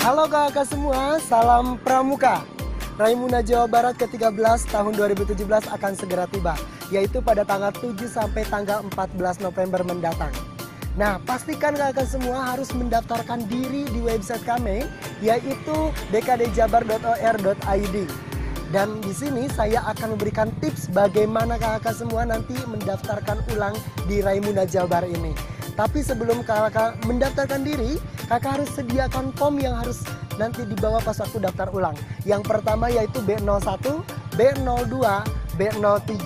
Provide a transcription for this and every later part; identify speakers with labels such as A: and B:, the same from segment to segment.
A: Halo kakak semua, salam Pramuka. Raimuna Jawa Barat ke-13 tahun 2017 akan segera tiba, yaitu pada tanggal 7 sampai tanggal 14 November mendatang. Nah, pastikan kakak semua harus mendaftarkan diri di website kami, yaitu dkdjabar.or.id. Dan di sini saya akan memberikan tips bagaimana kakak semua nanti mendaftarkan ulang di Raimuna Jabar ini. Tapi sebelum kakak mendaftarkan diri, kakak harus sediakan form yang harus nanti dibawa pas waktu daftar ulang. Yang pertama yaitu B01, B02, B03,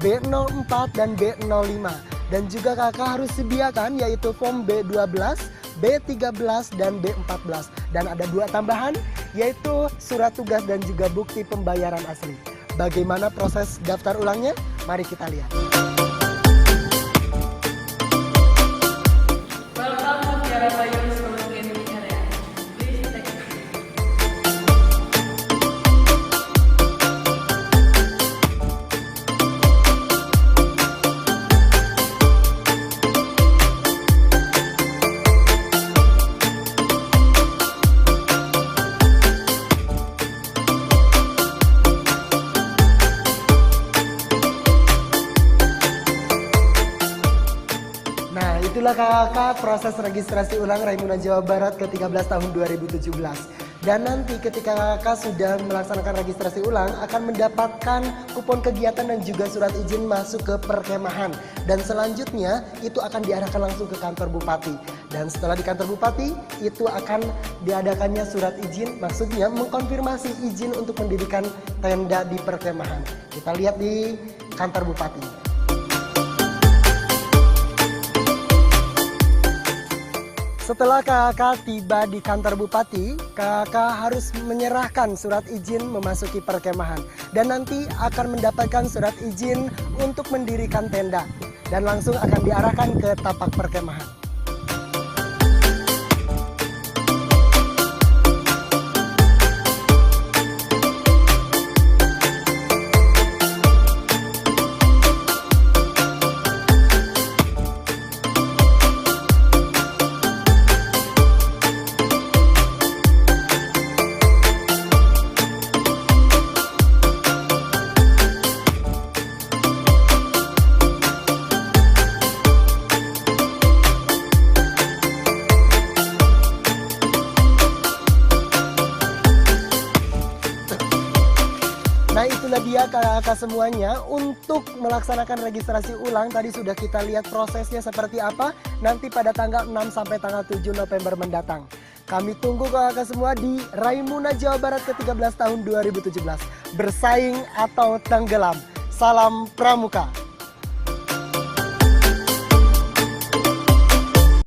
A: B04, dan B05. Dan juga kakak harus sediakan yaitu form B12, B13, dan B14. Dan ada 2 tambahan yaitu surat tugas dan juga bukti pembayaran asli. Bagaimana proses daftar ulangnya? Mari kita lihat.
B: Welcome to Tiara Bayu School Gaming Area. Please take a seat.
A: Nah, itulah kakak proses registrasi ulang Raimuna Jawa Barat ke-13 tahun 2017. Dan nanti ketika kakak sudah melaksanakan registrasi ulang akan mendapatkan kupon kegiatan dan juga surat izin masuk ke perkemahan. Dan selanjutnya itu akan diarahkan langsung ke kantor bupati. Dan setelah di kantor bupati itu akan diadakannya surat izin, maksudnya mengkonfirmasi izin untuk mendirikan tenda di perkemahan. Kita lihat di kantor bupati. Setelah kakak tiba di kantor bupati, kakak harus menyerahkan surat izin memasuki perkemahan. Dan nanti akan mendapatkan surat izin untuk mendirikan tenda. Dan langsung akan diarahkan ke tapak perkemahan. Nah, itulah dia kakak semuanya untuk melaksanakan registrasi ulang. Tadi sudah kita lihat prosesnya seperti apa. Nanti pada tanggal 6 sampai tanggal 7 November mendatang. Kami tunggu kakak semua di Raimuna Jawa Barat ke-13 tahun 2017. Bersaing atau tenggelam. Salam Pramuka.